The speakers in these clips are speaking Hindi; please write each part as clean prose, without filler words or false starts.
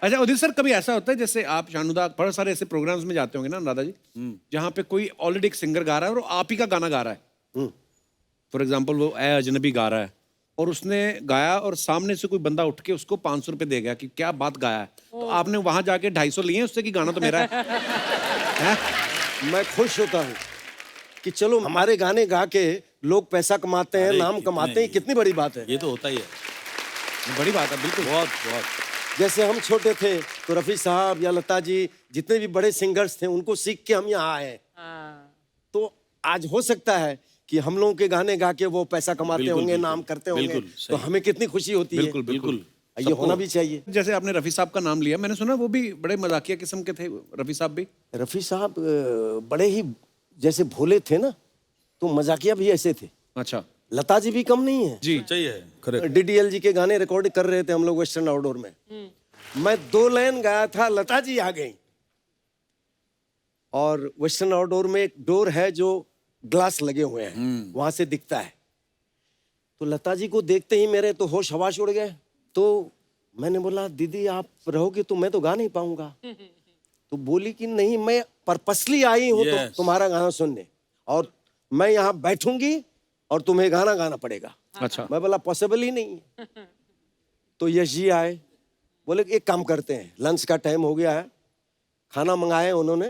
अच्छा उदित सर, कभी ऐसा होता है जैसे आप शानुदा बहुत सारे ऐसे प्रोग्राम्स में जाते होंगे ना अनुराधा जी, जहाँ पे कोई ऑलरेडी एक सिंगर गा रहा है और आप ही का गाना गा रहा है। फॉर एग्जाम्पल वो ए अजनबी गा रहा है और उसने गाया और सामने से कोई बंदा उठ के उसको 500 रुपए दे गया कि क्या बात गाया है, तो आपने वहां जाके 250 लिए उससे कि गाना तो मेरा है? मैं खुश होता हूँ कि चलो हमारे गाने गा के लोग पैसा कमाते हैं, नाम कमाते हैं, कितनी बड़ी बात है। ये तो होता ही है, बड़ी बात है, बिल्कुल। बहुत बहुत। जैसे हम छोटे थे तो रफी साहब या लता जी जितने भी बड़े सिंगर्स थे उनको सीख के हम यहाँ आए, तो आज हो सकता है कि हम लोगों के गाने गा के वो पैसा कमाते होंगे, नाम करते होंगे, तो हमें कितनी खुशी होती है। बिल्कुल बिल्कुल, ये होना भी चाहिए। जैसे आपने रफी साहब का नाम लिया, मैंने सुना वो भी बड़े मजाकिया किस्म के थे रफी साहब भी। रफी साहब बड़े ही जैसे भोले थे ना, तो मजाकिया भी ऐसे थे। अच्छा। लता जी भी कम नहीं है जी चाहिए। डीडीएल जी के गाने रिकॉर्ड कर रहे थे हम लोग वेस्टर्न आउटडोर में, मैं 2 लाइन गाया था, लता जी आ गई। और वेस्टर्न आउटडोर में एक डोर है जो ग्लास लगे हुए हैं, वहां से दिखता है, तो लता जी को देखते ही मेरे तो होश हवाश उड़ गए। तो मैंने बोला दीदी आप रहोगे तो मैं तो गा नहीं पाऊंगा। तो बोली कि नहीं, मैं पर्पसली आई हूं तो तुम्हारा गाना सुनने, और मैं यहाँ बैठूंगी और तुम्हें गाना गाना पड़ेगा। अच्छा। मैं बोला पॉसिबल ही नहीं है। तो यश जी आए, बोले एक काम करते हैं, लंच का टाइम हो गया है, खाना मंगाए उन्होंने,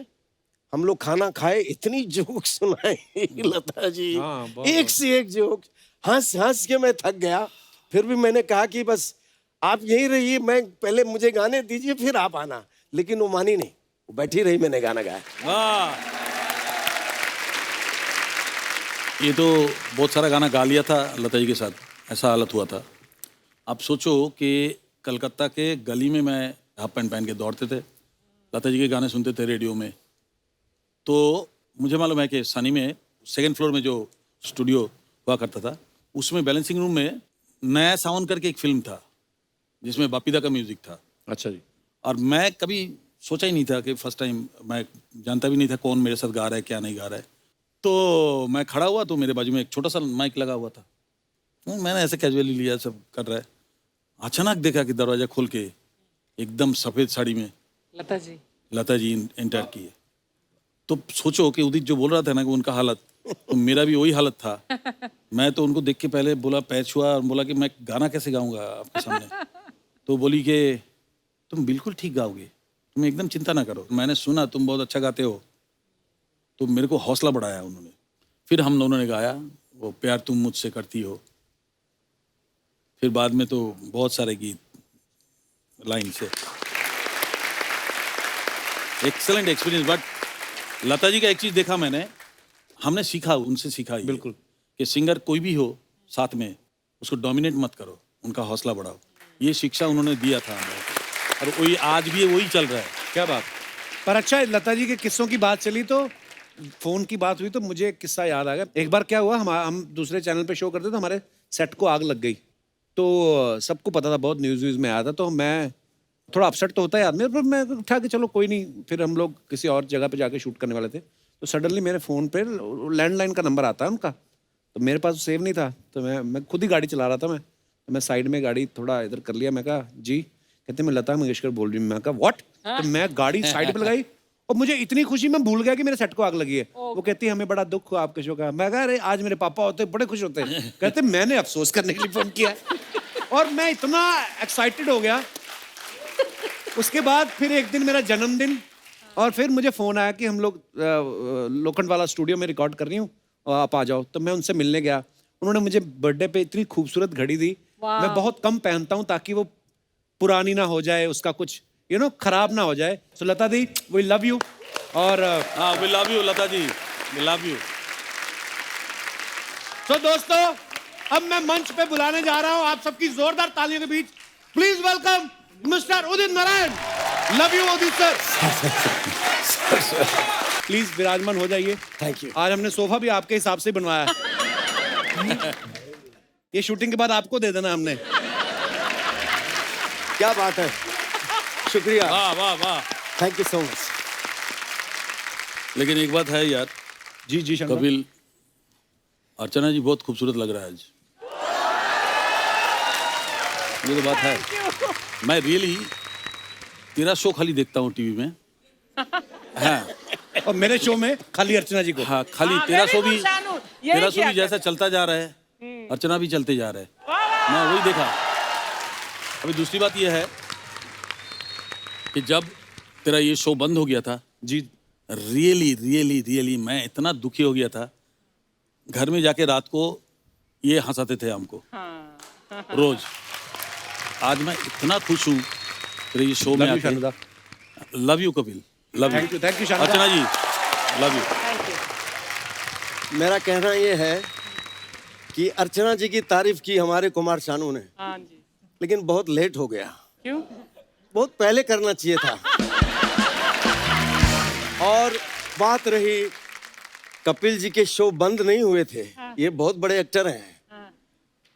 हम लोग खाना खाए, इतनी जोक सुनाई लता जी, एक से एक जोक, हंस हंस के मैं थक गया। फिर भी मैंने कहा कि बस आप यहीं रहिए, मैं पहले मुझे गाने दीजिए फिर आप आना, लेकिन वो मानी नहीं, वो बैठी रही, मैंने गाना गाया। ये तो बहुत सारा गाना गा लिया था लता जी के साथ, ऐसा हालत हुआ था। आप सोचो कि कलकत्ता के गली में मैं हाफ पैंट पहन के दौड़ते थे, लता जी के गाने सुनते थे रेडियो में। तो मुझे मालूम है कि सनी में 2nd फ्लोर में जो स्टूडियो हुआ करता था, उसमें बैलेंसिंग रूम में नया साउंड करके एक फिल्म था जिसमें बापीदा का म्यूजिक था। अच्छा जी। और मैं कभी सोचा ही नहीं था कि फर्स्ट टाइम, मैं जानता भी नहीं था कौन मेरे साथ गा रहा है क्या नहीं गा रहा है। तो मैं खड़ा हुआ तो मेरे बाजू में एक छोटा सा माइक लगा हुआ था, तो मैंने ऐसे कैजुअली लिया, सब कर रहा है। अचानक देखा कि दरवाजा खोल के एकदम सफ़ेद साड़ी में लता जी एंटर किए। तो सोचो कि उदित जो बोल रहा था ना कि उनका हालत, तो मेरा भी वही हालत था। मैं तो उनको देख के पहले बोला, पैर छुआ और बोला कि मैं गाना कैसे गाऊंगा आपके सामने। तो बोली कि तुम बिल्कुल ठीक गाओगे, तुम एकदम चिंता ना करो, मैंने सुना तुम बहुत अच्छा गाते हो। तो मेरे को हौसला बढ़ाया उन्होंने। फिर हम दोनों ने गाया वो प्यार तुम मुझसे करती हो। फिर बाद में तो बहुत सारे गीत लाइन से। Excellent experience. But Lata ji का एक चीज़ देखा मैंने, हमने सीखा, उनसे सीखा बिल्कुल, कि सिंगर कोई भी हो साथ में उसको डोमिनेट मत करो, उनका हौसला बढ़ाओ। ये शिक्षा उन्होंने दिया था हमें, और वही आज भी वही चल रहा है। क्या बात। पर अच्छा, लता जी के किस्सों की बात चली तो फोन की बात हुई तो मुझे एक किस्सा याद आ गया। एक बार क्या हुआ, हम दूसरे चैनल पे शो करते थे, हमारे सेट को आग लग गई। तो सबको पता था, बहुत न्यूज़ व्यूज़ में आया था, तो मैं थोड़ा अपसेट तो होता है आदमी, पर मैं उठा के चलो कोई नहीं। फिर हम लोग किसी और जगह पे जाके शूट करने वाले थे, तो सडनली मेरे फ़ोन पे लैंडलाइन का नंबर आता है उनका, तो मेरे पास सेव नहीं था। तो मैं खुद ही गाड़ी चला रहा था, मैं साइड में गाड़ी थोड़ा इधर कर लिया। मैं कहा जी, कहते मैं लता मंगेशकर बोल रही हूँ। मैं कहा व्हाट। तो मैं गाड़ी साइड पे लगाई और मुझे इतनी खुशी, मैं भूल गया कि मेरे सेट को आग लगी है। वो कहती है हमें बड़ा दुख हुआ आपके शो का। मैं कहा अरे आज मेरे पापा होते बड़े खुश होते। कहते मैंने अफसोस करने के लिए फोन किया है। और मैं इतना एक्साइटेड हो गया। उसके बाद फिर एक दिन मेरा जन्मदिन, और फिर मुझे फोन आया कि हम लोग लोखंड वाला स्टूडियो में रिकॉर्ड कर रही हूँ, आप आ जाओ। तो मैं उनसे मिलने गया। उन्होंने मुझे बर्थडे पे इतनी खूबसूरत घड़ी दी। मैं बहुत कम पहनता हूँ ताकि वो पुरानी ना हो जाए, उसका कुछ खराब ना हो जाए। So Lata di, we love you. और we love you Lata ji, we love you. तो दोस्तों, अब मैं मंच पे बुलाने जा रहा हूं आप सबकी जोरदार तालियों के बीच, please welcome mister Udit Narayan. Love you Udit sir. Please विराजमान हो जाइए। Thank you. आज हमने सोफा भी आपके हिसाब से बनवाया है। ये शूटिंग के बाद आपको दे देना हमने। क्या बात है, शुक्रिया। वाह वाह वाह, थैंक यू सो मच। लेकिन एक बात है यार, जी जी शंकर, कपिल, अर्चना जी बहुत खूबसूरत लग रहा है आज। ये तो बात है। मैं रियली तेरा शो खाली देखता हूँ टीवी में। हाँ और मेरे शो में खाली अर्चना जी को। हाँ, खाली हाँ, तेरा very शो good, भी, शानू। यही तेरा शो किया भी जैसा चलता जा रहा है, अर्चना भी चलते जा रहा है। मैं वही देखा। अभी दूसरी बात यह है कि जब तेरा ये शो बंद हो गया था, जी रियली रियली रियली मैं इतना दुखी हो गया था। घर में जाके रात को ये हंसाते थे हमको रोज। आज मैं इतना खुश हूँ तेरे ये शो में लव यू आके। Shanuda. Love you Kapil, love thank you you Shanuda. Archana ji, love you. Thank you. मेरा कहना ये है कि अर्चना जी की तारीफ की हमारे कुमार शानू ने, हाँ जी। लेकिन बहुत लेट हो गया। क्यों? बहुत पहले करना चाहिए था। और बात रही कपिल जी के शो बंद नहीं हुए थे, ये बहुत बड़े एक्टर हैं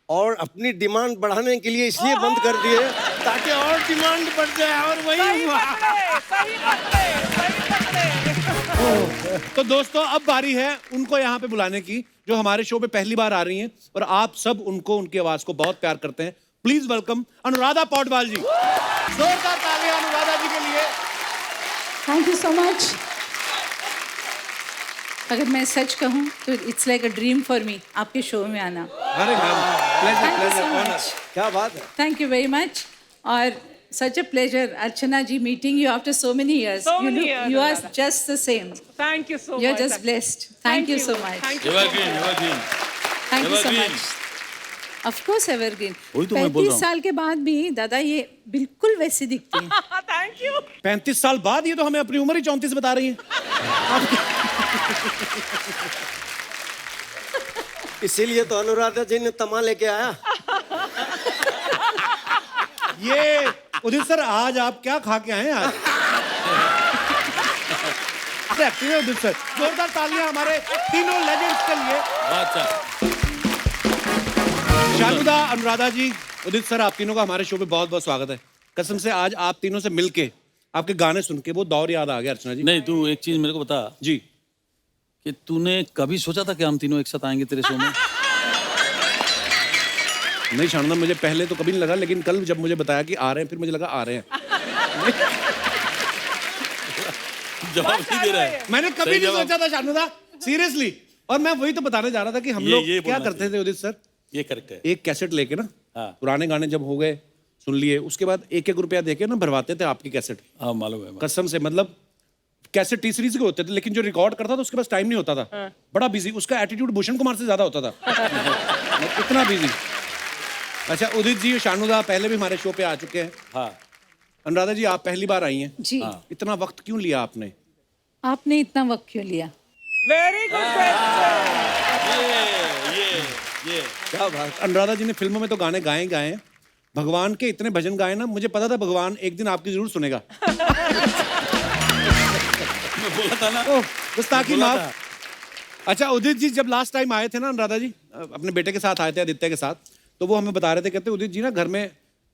और अपनी डिमांड बढ़ाने के लिए इसलिए बंद कर दिए ताकि और डिमांड बढ़ जाए, और वही सही हुआ। पकड़े, सही पकड़े, सही पकड़े। तो दोस्तों अब बारी है उनको यहाँ पे बुलाने की जो हमारे शो पे पहली बार आ रही हैं और आप सब उनको उनकी आवाज को बहुत प्यार करते हैं। Please welcome Anuradha Paudwal ji. जोरदार तालियां अनुराधा जी के लिए। Thank you so much. अगर मैं सच कहूँ तो it's like a dream for me आपके शो में आना। अरे pleasure thank you pleasure so honour. Much. क्या बात है। Thank you very much. और such a pleasure Archana ji meeting you after so many years. So many years, You are Radha. just the same. Thank you so You're much. just blessed. Thank you so much. Thank you. Evergreen, evergreen. Thank you so Evergreen. much. Of course evergreen. वही तो मैं बोल रहा 35 हूँ। साल के बाद भी दादा ये बिल्कुल वैसी दिखती हैं। Thank you. 35 साल बाद ये तो हमें अपनी उम्र ही 34 बता रही हैं। इसीलिए तो अनुराधा जी ने तमा लेके आया। ये उदित सर आज आप क्या खा के आए हैं आज? एक्टिव है उदित सर। जोरदार तालियां हमारे तीनों लेजेंड्स के लिए। अच्छा, शानुदा, अनुराधा जी, उदित सर, आप तीनों का हमारे शो पे बहुत बहुत स्वागत है। कसम से आज आप तीनों से मिलके आपके गाने सुन के वो दौर याद आ गया अर्चना जी। नहीं तू एक चीज मेरे को बता जी कि तूने कभी सोचा था कि हम तीनों एक साथ आएंगे तेरे शो में? नहीं शानुदा, मुझे पहले तो कभी नहीं लगा, लेकिन कल जब मुझे बताया कि आ रहे हैं फिर मुझे लगा आ रहे हैं। जवाब नहीं दे रहा है। मैंने कभी सही नहीं जवाब। सोचा था शानुदा, सीरियसली। और मैं वही तो बताने जा रहा था कि हम लोग ये क्या बोलना करते थे उदित सर, ये करेक्ट है। एक कैसेट लेके ना, हाँ। पुराने गाने जब हो गए सुन लिए, उसके बाद 1-1 रुपया देके ना भरवाते थे आपकी कैसेट। हाँ मालूम है। कसम से, मतलब कैसेट टी सीरीज के होते थे, लेकिन जो रिकॉर्ड करता था उसके पास टाइम नहीं होता था। बड़ा बिजी, उसका एटीट्यूड भूषण कुमार से ज्यादा होता था। इतना बिजी। अच्छा उदित जी, शानुदा पहले भी हमारे शो पे आ चुके हैं। हाँ अनुराधा जी, आप पहली बार आई हैं। जी इतना वक्त क्यों लिया आपने? आपने इतना वक्त क्यों लिया? Very good question. ये क्या बात। अनुराधा जी ने फिल्मों में तो गाने गाए हैं, भगवान के इतने भजन गाए ना, मुझे पता था भगवान एक दिन आपकी जरूर सुनेगा। मैं बोला था ना। ओह, गुस्ताखी बोला माफ। अच्छा उदित जी, जब लास्ट टाइम आए थे ना अनुराधा जी, अपने बेटे के साथ आए थे, आदित्य के साथ, तो वो हमें बता रहे थे, कहते उदित जी ना घर में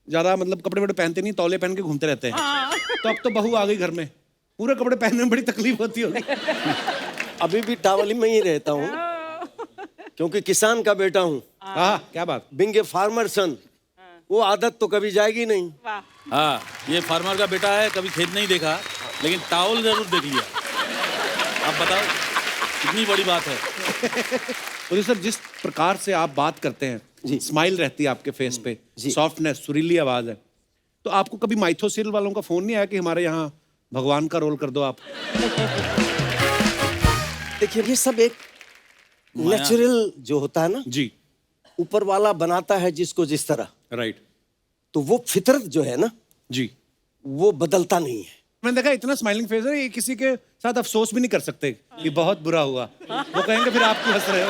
ज्यादा मतलब कपड़े वपड़े पहनते नहीं, तौले पहन के घूमते रहते हैं। तो अब तो बहू आ गई घर में, पूरे कपड़े पहनने में बड़ी तकलीफ होती होगी। अभी भी टावली में ही रहता हूँ क्योंकि किसान का बेटा हूँ। हाँ क्या बात। बिंग ए फार्मर सन, वो आदत तो कभी जाएगी नहीं। वाह। हाँ, ये फार्मर का बेटा है, कभी खेत नहीं देखा लेकिन टावल जरूर देख लिया। आप बताओ कितनी बड़ी बात है। उदित सर, जिस प्रकार से आप बात करते हैं, स्माइल रहती है आपके फेस पे, सॉफ्टनेस, सुरीली आवाज है, तो आपको कभी माइथोसिल वालों का फोन नहीं आया कि हमारे यहाँ भगवान का रोल कर दो आप? देखिए ये सब एक नेचुरल जो होता है ना, जी ऊपर वाला बनाता है जिसको जिस तरह, राइट। तो वो फितरत जो है ना, जी वो बदलता नहीं है। मैंने देखा इतना स्माइलिंग फेस है, ये किसी के साथ अफसोस भी नहीं कर सकते कि बहुत बुरा हुआ। वो कहेंगे फिर आप क्यों हंस रहे हो।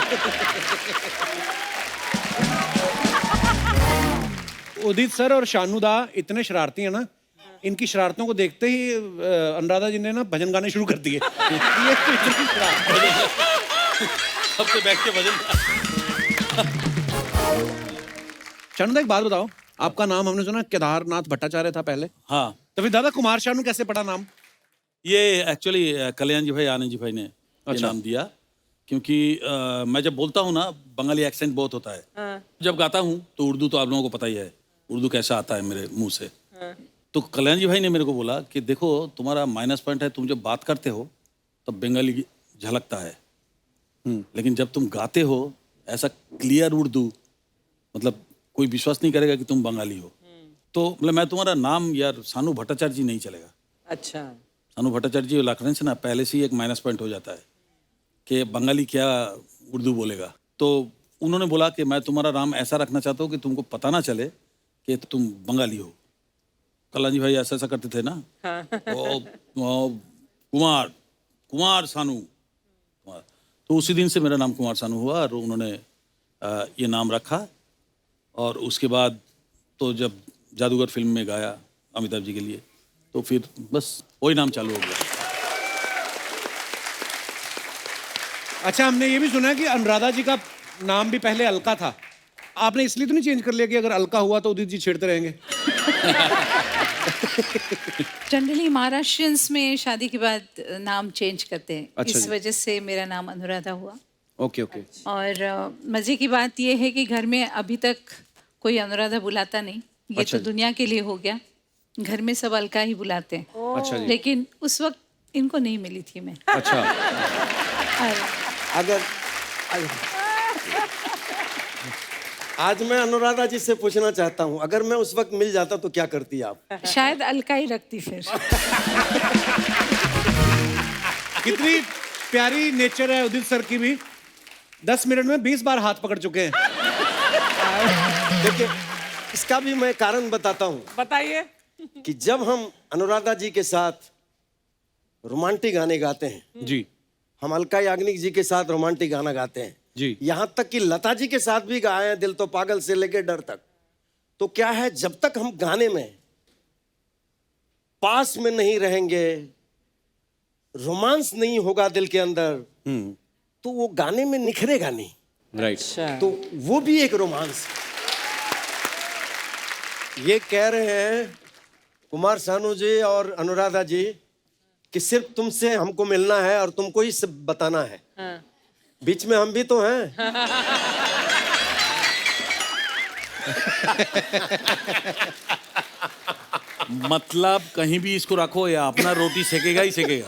उदित सर और शानुदा इतने शरारती हैं ना, इनकी शरारतों को देखते ही अनुराधा जी ने ना भजन गाने शुरू कर दिए। ये तो इतनी शरारत। सबसे बैठ के भजन। शानुदा एक बात बताओ, आपका नाम हमने सुना केदारनाथ भट्टाचार्य था पहले, हाँ, तो फिर दादा कुमार शानू कैसे पड़ा नाम? ये एक्चुअली कल्याण जी भाई, आनंद जी भाई ने ये नाम दिया क्योंकि मैं जब बोलता हूँ ना, बंगाली एक्सेंट बहुत होता है। जब गाता हूँ तो उर्दू तो आप लोगों को पता ही है, उर्दू कैसा आता है मेरे मुंह से। तो कल्याण जी भाई ने मेरे को बोला कि देखो तुम्हारा माइनस पॉइंट है, तुम जब बात करते हो तब बंगाली की झलकता है, लेकिन जब तुम गाते हो ऐसा क्लियर उर्दू, मतलब कोई विश्वास नहीं करेगा कि तुम बंगाली हो। तो मतलब मैं तुम्हारा नाम यार सानू भट्टाचार्य जी नहीं चलेगा। अच्छा, सानू भट्टाचार्य जी लखनऊ से ना पहले से ही एक माइनस पॉइंट हो जाता है कि बंगाली क्या उर्दू बोलेगा। तो उन्होंने बोला कि मैं तुम्हारा नाम ऐसा रखना चाहता हूँ कि तुमको पता ना चले कि तुम बंगाली हो। कल्याण जी भाई ऐसा ऐसा करते थे ना, वो कुमार कुमार सानू कुमार। तो उसी दिन से मेरा नाम कुमार सानू हुआ और उन्होंने ये नाम रखा। और उसके बाद तो जब जादूगर फिल्म में गाया अमिताभ जी के लिए, तो फिर बस वही नाम चालू हो गया। अच्छा, हमने ये भी सुना है कि अनुराधा जी का नाम भी पहले अलका था। आपने इसलिए तो नहीं चेंज कर लिया कि अगर अलका हुआ तो उदित जी छेड़ते रहेंगे? जनरली महाराष्ट्रियंस में शादी के बाद नाम चेंज करते हैं। अच्छा इस जी। वजह से मेरा नाम अनुराधा हुआ। Okay okay. और मज़े की बात यह है कि घर में अभी तक कोई अनुराधा बुलाता नहीं। ये अच्छा तो जी। दुनिया के लिए हो गया, घर में सब अलका ही बुलाते हैं। अच्छा जी। लेकिन उस वक्त इनको नहीं मिली थी मैं। अच्छा, और अगर आज मैं अनुराधा जी से पूछना चाहता हूँ, अगर मैं उस वक्त मिल जाता तो क्या करती आप? शायद अलका ही रखती फिर। कितनी प्यारी नेचर है उदित सर की भी। 10 मिनट में 20 बार हाथ पकड़ चुके हैं। देखिए, इसका भी मैं कारण बताता हूँ बताइए। कि जब हम अनुराधा जी के साथ रोमांटिक गाने गाते हैं, जी हम अलका याग्निक जी के साथ रोमांटिक गाना गाते हैं, जी। यहाँ तक कि लता जी के साथ भी गाए हैं, दिल तो पागल से लेके डर तक। तो क्या है, जब तक हम गाने में पास में नहीं रहेंगे, रोमांस नहीं होगा दिल के अंदर, तो वो गाने में निखरेगा नहीं। राइट। अच्छा, तो वो भी एक रोमांस। ये कह रहे हैं कुमार सानू जी और अनुराधा जी कि सिर्फ तुमसे हमको मिलना है और तुमको ही सब बताना है। हाँ। बीच में हम भी तो हैं। मतलब कहीं भी इसको रखो या अपना रोटी सेकेगा ही सेकेगा।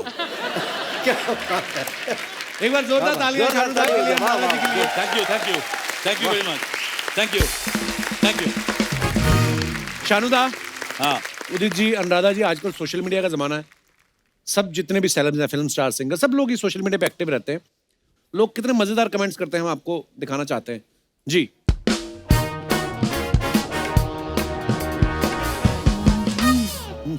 एक बार जोरदार तालियां जोरदार शानू दा के लिए, तालियां, वाह, अनुराधा जी के लिए। Thank you thank you thank you very much, thank you thank you. Shanu da, हाँ, उदित जी, अनुराधा जी, आजकल सोशल मीडिया का जमाना है। सब जितने भी सेलेब्स हैं, फिल्म स्टार, सिंगर, सब लोग ही सोशल मीडिया पे एक्टिव रहते हैं। लोग कितने मजेदार कमेंट्स करते हैं, हम आपको दिखाना चाहते हैं जी।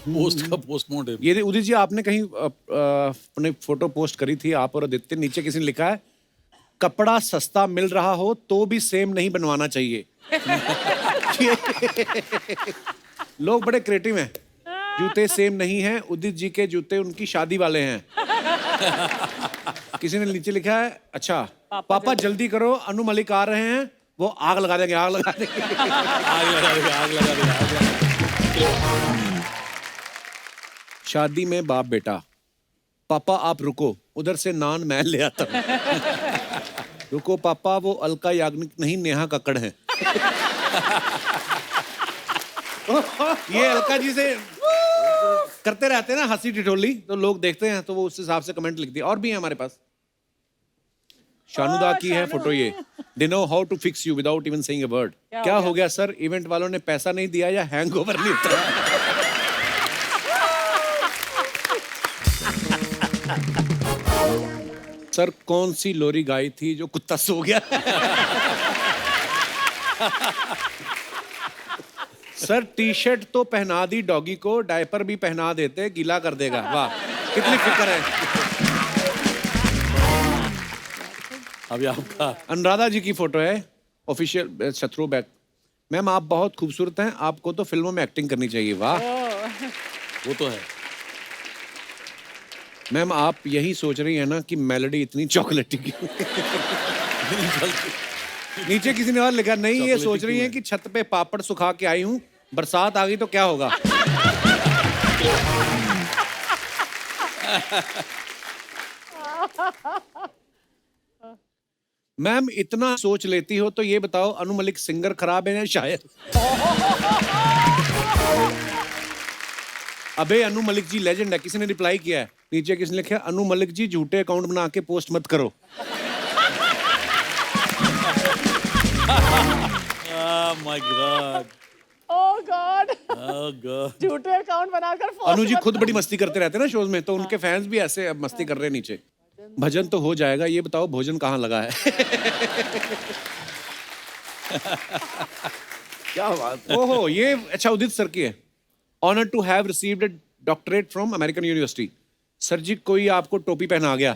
पोस्ट का पोस्टमार्टम। ये उदित जी, आपने कहीं अपने फोटो पोस्ट करी थी, आप और आदित्य। नीचे किसी ने लिखा है, कपड़ा सस्ता मिल रहा हो तो भी सेम नहीं बनवाना चाहिए। लोग बड़े क्रिएटिव हैं। जूते सेम नहीं हैं, उदित जी के जूते उनकी शादी वाले हैं। किसी ने नीचे लिखा है, अच्छा पापा जल्दी करो, अनु मलिक आ रहे हैं, वो आग लगा देंगे, आग लगा देंगे। आग लगा देगा, आग लगा देगा, आग लगा देगा। शादी में बाप बेटा, पापा आप रुको, उधर से नान मैं ले आता हूं। रुको पापा, वो अलका याग्निक नहीं, नेहा कक्कड़ है। ये अलका जी से करते रहते हैं ना हंसी ठिठोली, तो लोग देखते हैं तो वो उस हिसाब से कमेंट लिखते हैं। और भी है हमारे पास। शानुदा की है फोटो ये। They know how to fix you without even saying a word. क्या हो गया सर, इवेंट वालों ने पैसा नहीं दिया या हैंगओवर नहीं उतरा? सर कौन सी लोरी गाई थी जो कुत्ता सो गया? सर टी शर्ट तो पहना दी डॉगी को, डायपर भी पहना देते, गीला कर देगा। वाह, कितनी फिक्र है। अभी आपका अनुराधा जी की फोटो है, ऑफिशियल शत्रु बैक। मैम आप बहुत खूबसूरत हैं, आपको तो फिल्मों में एक्टिंग करनी चाहिए। वाह, वो तो है। मैम आप यही सोच रही है ना कि मेलोडी इतनी चॉकलेटी क्यों? नीचे किसी ने और लिखा, नहीं ये चॉकलेटी सोच रही क्यों है कि छत पे पापड़ सुखा के आई हूँ, बरसात आ गई तो क्या होगा? मैम इतना सोच लेती हो तो ये बताओ, अनु मलिक सिंगर खराब है या शायर? अबे अनु मलिक जी लेजेंड है, किसी ने रिप्लाई किया है नीचे, किसी ने लिखा है, अनु मलिक जी झूठे अकाउंट बना के पोस्ट मत करो। My God, oh God, oh God. झूठे अकाउंट बनाकर अनु जी खुद बड़ी मस्ती करते रहते हैं ना शोज में, तो उनके फैंस भी ऐसे अब मस्ती कर रहे हैं नीचे। भजन तो हो जाएगा, ये बताओ भोजन कहाँ लगा है? क्या बात है। ओहो, ये अच्छा उदित सर की है। Honour to have received a doctorate from American university. Sir ji कोई आपको टोपी पहना गया।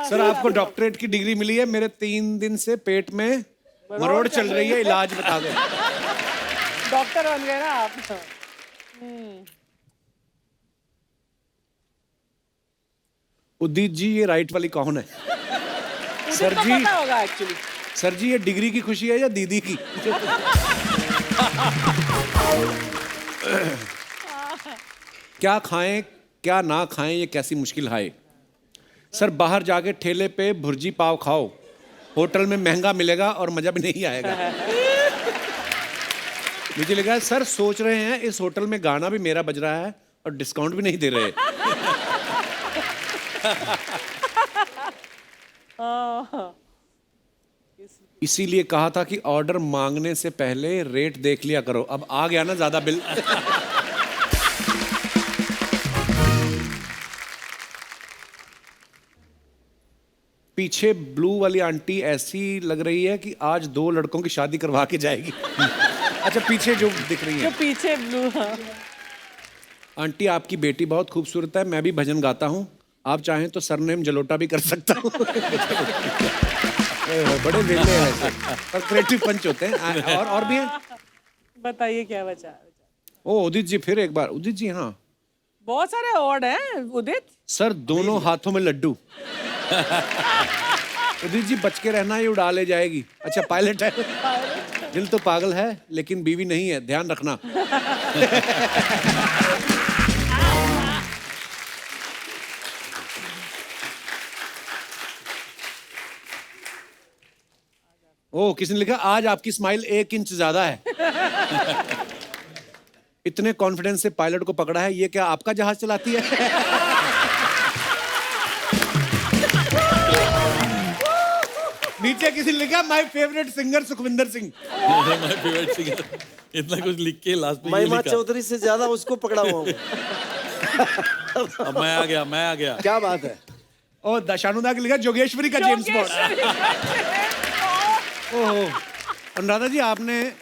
सर आपको डॉक्टरेट की डिग्री मिली है, मेरे 3 दिन से पेट में मरोड़ चल रही है, इलाज बता दो। डॉक्टर बन गए ना आप। उदित जी ये राइट वाली कौन है? सर मुझे तो जी, पता होगा एक्चुअली। सर जी ये डिग्री की खुशी है या दीदी की? क्या खाएं क्या ना खाएं ये कैसी मुश्किल है। सर बाहर जाके ठेले पे भुर्जी पाव खाओ, होटल में महंगा मिलेगा और मजा भी नहीं आएगा। नीचे लिखा है, सर सोच रहे हैं इस होटल में गाना भी मेरा बज रहा है और डिस्काउंट भी नहीं दे रहे। इसीलिए कहा था कि ऑर्डर मांगने से पहले रेट देख लिया करो। अब आ गया ना ज्यादा बिल। पीछे ब्लू वाली आंटी ऐसी लग रही है कि आज 2 लड़कों की शादी करवा के जाएगी। अच्छा पीछे जो दिख रही जो है, पीछे ब्लू। आंटी आपकी बेटी बहुत खूबसूरत है, मैं भी भजन गाता हूँ, आप चाहें तो सरनेम जलोटा भी कर सकता हूँ। बड़े वेले हैं ऐसे, पर क्रिएटिव पंच होते हैं। और भी हैं। बताइए क्या बचा। ओ उदित जी फिर एक बार, उदित जी हाँ बहुत सारे अवार्ड हैं उदित। सर, दोनों हाथों में लड्डू। उदित जी बच के रहना, ये उड़ा ले जाएगी। अच्छा पायलट है। दिल तो पागल है लेकिन बीवी नहीं है, ध्यान रखना। ओ किसी ने लिखा आज आपकी स्माइल 1 इंच ज्यादा है। इतने कॉन्फिडेंस से पायलट को पकड़ा है, ये क्या आपका जहाज चलाती है? नीचे किसी ने लिखा my favourite singer Sukhwinder Singh. My favourite singer, इतना कुछ लिख के लास्ट में ये महिमा लिखा। चौधरी से ज्यादा उसको पकड़ा हुआ हूँ। अब मैं आ गया। क्या बात है। और दशानुदा के लिखा जोगेश्वरी का जेम्स बॉन्ड। ओहो अनुराधा जी, आपने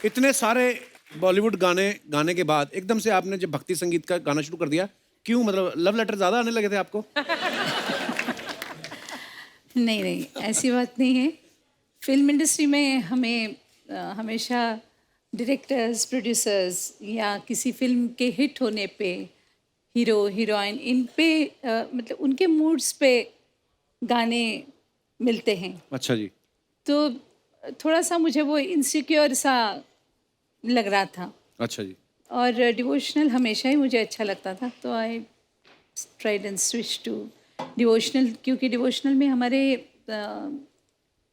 इतने सारे बॉलीवुड गाने के बाद एकदम से आपने जब भक्ति संगीत का गाना शुरू कर दिया, क्यों? मतलब लव लेटर ज्यादा आने लगे थे आपको? नहीं, ऐसी बात नहीं है। फिल्म इंडस्ट्री में हमें हमेशा डायरेक्टर्स, प्रोड्यूसर्स या किसी फिल्म के हिट होने पे हीरो हीरोइन इन पे मतलब उनके मूड्स पे गाने मिलते हैं। अच्छा जी। तो थोड़ा सा मुझे वो इनसिक्योर सा लग रहा था। अच्छा जी। और डिवोशनल हमेशा ही मुझे अच्छा लगता था, तो I tried and switch to devotional, क्योंकि डिवोशनल में हमारे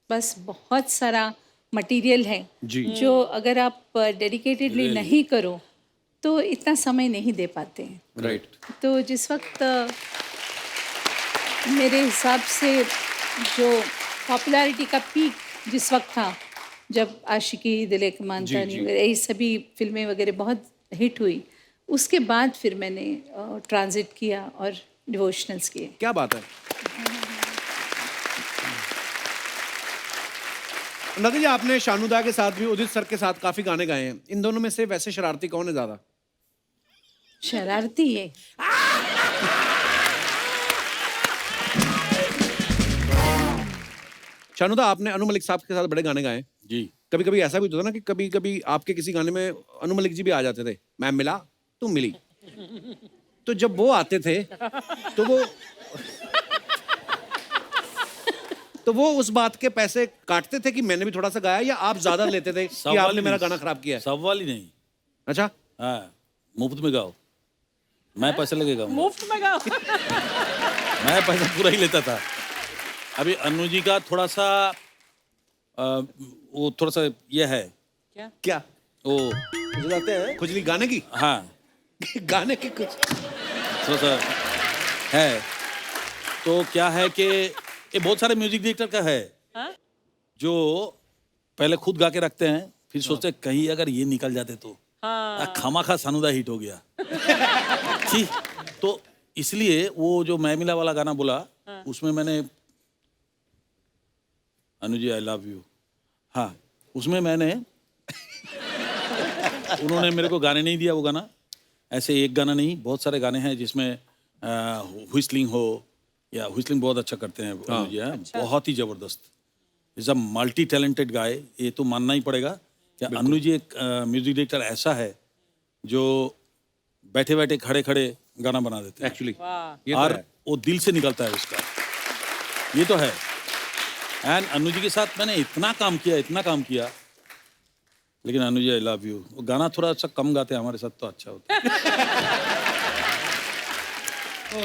बस बहुत सारा मटेरियल है जी। जो अगर आप डेडिकेटेडली नहीं करो तो इतना समय नहीं दे पाते हैं। राइट। तो जिस वक्त मेरे हिसाब से जो पॉपुलैरिटी का पीक जिस वक्त था, जब आशिकी, दिल एक मानता नहीं वगैरह ये सभी फिल्में वगैरह बहुत हिट हुई, उसके बाद फिर मैंने ट्रांजिट किया और डिवोशनल्स किए। क्या बात है। नदी जी, आपने शानुदा के साथ भी उदित सर के साथ काफी गाने गाए हैं, इन दोनों में से वैसे शरारती कौन है ज्यादा? शरारती है शानुदा, आपने अनु मलिक साहब के साथ बड़े गाने गाए हैं। जी। कभी कभी ऐसा भी होता था ना कि कभी कभी आपके किसी गाने में अनु मलिक जी भी आ जाते थे, मैं मिला तुम मिली। तो जब वो आते थे तो वो उस बात के पैसे काटते थे कि मैंने भी थोड़ा सा गाया, या आप ज्यादा लेते थे कि आपने मेरा गाना खराब किया है? सब वाली नहीं। अच्छा। हाँ, मुफ्त में गाओ, मैं पैसे लगे गाऊंगा। मुफ्त में गाओ। मैं पैसा पूरा ही लेता था। अभी अनु जी का थोड़ा सा वो थोड़ा सा ये है क्या? क्या वो बुझलाते हैं खुजली गाने की? हाँ गाने की कुछ थोड़ा सा है। तो क्या है कि ये बहुत सारे म्यूजिक डायरेक्टर का है हाँ? जो पहले खुद गा के रखते हैं, फिर सोचते हैं कहीं अगर ये निकल जाते तो हाँ। खामाखा सानुदा हिट हो गया। ठीक, तो इसलिए वो जो मैं मिला वाला गाना बोला, उसमें मैंने अनुजी आई लव यू, हाँ उसमें मैंने उन्होंने मेरे को गाने नहीं दिया वो गाना, ऐसे एक गाना नहीं, बहुत सारे गाने हैं जिसमें व्हिस्लिंग हो, या व्हिस्लिंग बहुत अच्छा करते हैं अनुजी, हाँ, बहुत ही जबरदस्त, is a multi talented guy, ये तो मानना ही पड़ेगा कि अनु जी एक म्यूजिक डायरेक्टर ऐसा है जो बैठे बैठे खड़े खड़े गाना बना देते हैं एक्चुअली। वाह। ये तो और है। वो दिल से निकलता है उसका, ये तो है। एंड अनु जी के साथ मैंने इतना काम किया, लेकिन Anu ji I love you, वो गाना थोड़ा सा कम गाते हैं हमारे साथ तो अच्छा होता है।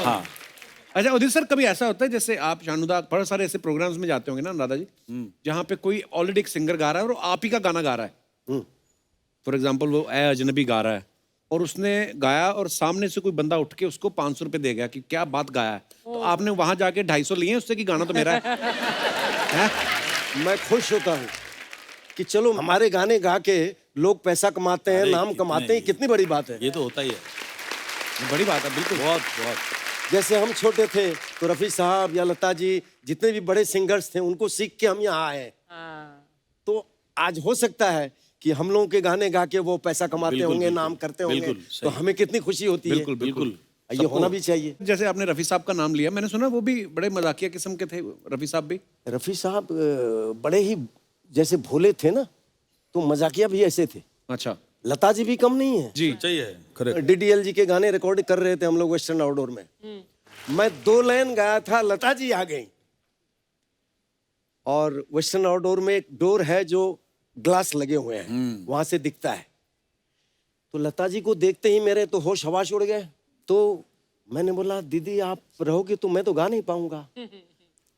हाँ अच्छा उदित सर, कभी ऐसा होता है जैसे आप शानुदा बहुत सारे ऐसे प्रोग्राम्स में जाते होंगे ना राधा जी, जहाँ पे कोई ऑलरेडी एक सिंगर गा रहा है और आप ही का गाना गा रहा है, फॉर एग्जाम्पल वो ए अजनबी गा रहा है और उसने गाया और सामने से कोई बंदा उठ के उसको 500 रुपए दे गया कि क्या बात गाया है, तो आपने वहां जाके 250 लिए उससे कि गाना तो मेरा है? हैं? मैं खुश होता हूँ कि चलो हमारे गाने गा के लोग पैसा कमाते हैं, अरे नाम कितने कमाते हैं, ये- कितनी बड़ी बात है। ये तो होता ही है, ये बड़ी बात है बिल्कुल। बहुत बहुत। जैसे हम छोटे थे तो रफी साहब या लता जी जितने भी बड़े सिंगर्स थे उनको सीख के हम यहाँ आए, हाँ। तो आज हो सकता है कि हम लोगों के गाने गा के वो पैसा कमाते बिल्कुल, होंगे, बिल्कुल, नाम करते होंगे, बिल्कुल, तो सही। हमें कितनी खुशी होती है। बिल्कुल बिल्कुल ये होना भी चाहिए। जैसे आपने रफी साहब का नाम लिया, मैंने सुना वो भी बड़े मजाकिया किस्म के थे रफी साहब भी। रफी साहब बड़े ही जैसे भोले थे ना, तो मजाकिया भी ऐसे थे। अच्छा लता जी भी कम नहीं है जी। सही है, करेक्ट। डीडीएल जी के गाने रिकॉर्ड कर रहे थे हम लोग वेस्टर्न आउटडोर में, मैं 2 लाइन गाया था, लता जी आ गई। और वेस्टर्न आउटडोर में एक डोर है जो ग्लास लगे हुए हैं, वहां से दिखता है, तो लता जी को देखते ही मेरे तो होश हवाश उड़ गए। तो मैंने बोला दीदी आप रहोगे तो मैं तो गा नहीं पाऊंगा,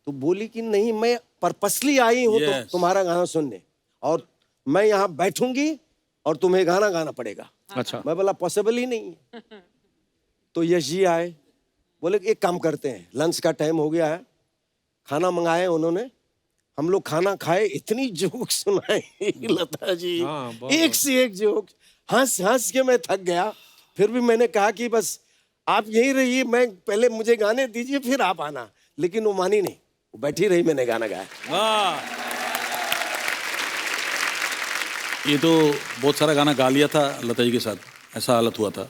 तो बोली कि नहीं मैं पर्पसली आई हूं तो Yes. तुम्हारा गाना सुनने, और मैं यहाँ बैठूंगी और तुम्हें गाना गाना पड़ेगा। अच्छा मैं बोला पॉसिबल ही नहीं है। तो यश जी आए, बोले एक काम करते हैं, लंच का टाइम हो गया है, खाना मंगाए उन्होंने, हम लोग खाना खाए, इतनी जोक सुनाए लता जी, हाँ, बहुत। एक से एक जोक, हंस हंस के मैं थक गया। फिर भी मैंने कहा कि बस आप यहीं रहिए, मैं पहले मुझे गाने दीजिए फिर आप आना, लेकिन वो मानी नहीं, वो बैठी रही, मैंने गाना गाया। वाह, ये तो बहुत सारा गाना गा लिया था लता जी के साथ, ऐसा हालत हुआ था।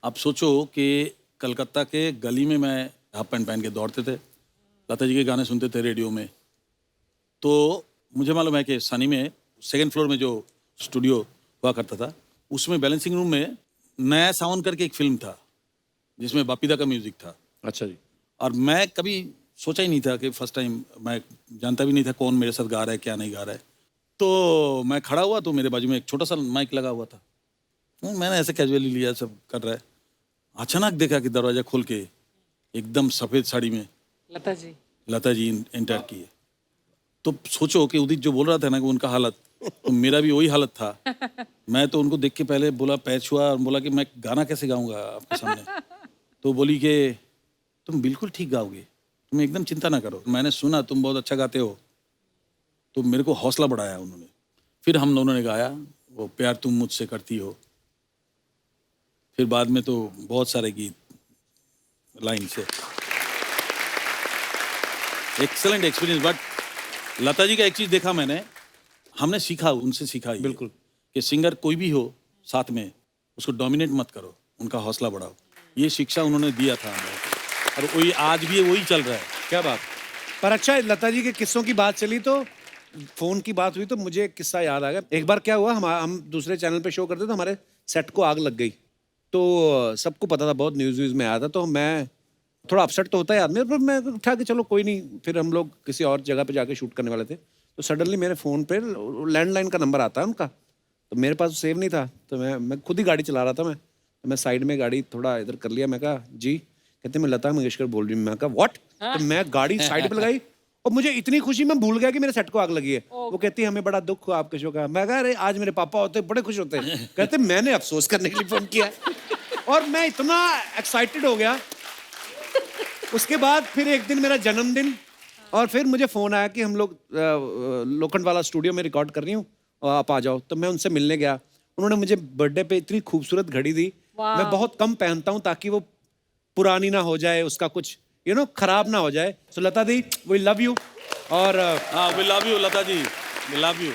आप सोचो कि कलकत्ता के गली में मैं हाफ पैंट पहन के दौड़ते थे, लता जी के गाने सुनते थे रेडियो में। तो मुझे मालूम है कि सनी में 2nd फ्लोर में जो स्टूडियो हुआ करता था, उसमें बैलेंसिंग रूम में नया सावन करके एक फिल्म था जिसमें बापीदा का म्यूजिक था। अच्छा जी। और मैं कभी सोचा ही नहीं था कि फर्स्ट टाइम, मैं जानता भी नहीं था कौन मेरे साथ गा रहा है क्या नहीं गा रहा है। तो मैं खड़ा हुआ तो मेरे बाजू में एक छोटा सा माइक लगा हुआ था, तो मैंने ऐसे कैजुअली लिया, सब कर रहा है। अचानक देखा कि दरवाजा खोल के एकदम सफ़ेद साड़ी में लता जी एंटर किए। तो सोचो कि उदित जो बोल रहा था ना कि उनका हालत, तो मेरा भी वही हालत था। मैं तो उनको देख के पहले बोला, पैर छुआ और बोला कि मैं गाना कैसे गाऊंगा आपके सामने। तो बोली कि तुम बिल्कुल ठीक गाओगे, तुम एकदम चिंता ना करो, मैंने सुना तुम बहुत अच्छा गाते हो। तो मेरे को हौसला बढ़ाया उन्होंने। फिर हम दोनों ने गाया वो प्यार तुम मुझसे करती हो। फिर बाद में तो बहुत सारे गीत लाइन से। Excellent experience. But Lata ji का एक चीज़ देखा मैंने, हमने सीखा, उनसे सीखा ये, बिल्कुल। कि सिंगर कोई भी हो साथ में, उसको डोमिनेट मत करो, उनका हौसला बढ़ाओ। ये शिक्षा उन्होंने दिया था हमें, और वही आज भी वही चल रहा है। क्या बात। पर अच्छा, लता जी के किस्सों की बात चली तो फोन की बात हुई तो मुझे एक किस्सा याद आ गया। एक बार क्या हुआ, हम दूसरे चैनल पे शो करते तो हमारे सेट को आग लग गई। तो सबको पता था, बहुत न्यूज़ व्यूज़ में आया था। तो मैं थोड़ा अपसेट तो होता है आदमी, पर मैं उठा के चलो कोई नहीं, फिर हम लोग किसी और जगह पे जाके शूट करने वाले थे। तो सडनली मेरे फ़ोन पे लैंडलाइन का नंबर आता है उनका, तो मेरे पास सेव नहीं था। तो मैं खुद ही गाड़ी चला रहा था। मैं साइड में गाड़ी थोड़ा इधर कर लिया। मैं कहा जी, कहते मैं लता मंगेशकर बोल रही हूँ। मैं कहा व्हाट। तो मैं गाड़ी साइड पे लगाई और मुझे इतनी खुशी, मैं भूल गया कि मेरे सेट को आग लगी है। वो कहती है हमें बड़ा दुख हुआ आपके शो का। मैं कहा अरे आज मेरे पापा होते बड़े खुश होते। कहते मैंने अफसोस करने के लिए फोन किया है। और मैं इतना एक्साइटेड हो गया। उसके बाद फिर एक दिन मेरा जन्मदिन, और फिर मुझे फोन आया कि हम लोग लोखंडवाला स्टूडियो में रिकॉर्ड कर रही हूँ और आप आ जाओ। तो मैं उनसे मिलने गया। उन्होंने मुझे बर्थडे पे इतनी खूबसूरत घड़ी दी। मैं बहुत कम पहनता हूँ ताकि वो पुरानी ना हो जाए, उसका कुछ खराब ना हो जाए। So Lata di, we love you. और हाँ, we love you Lata ji, we love you.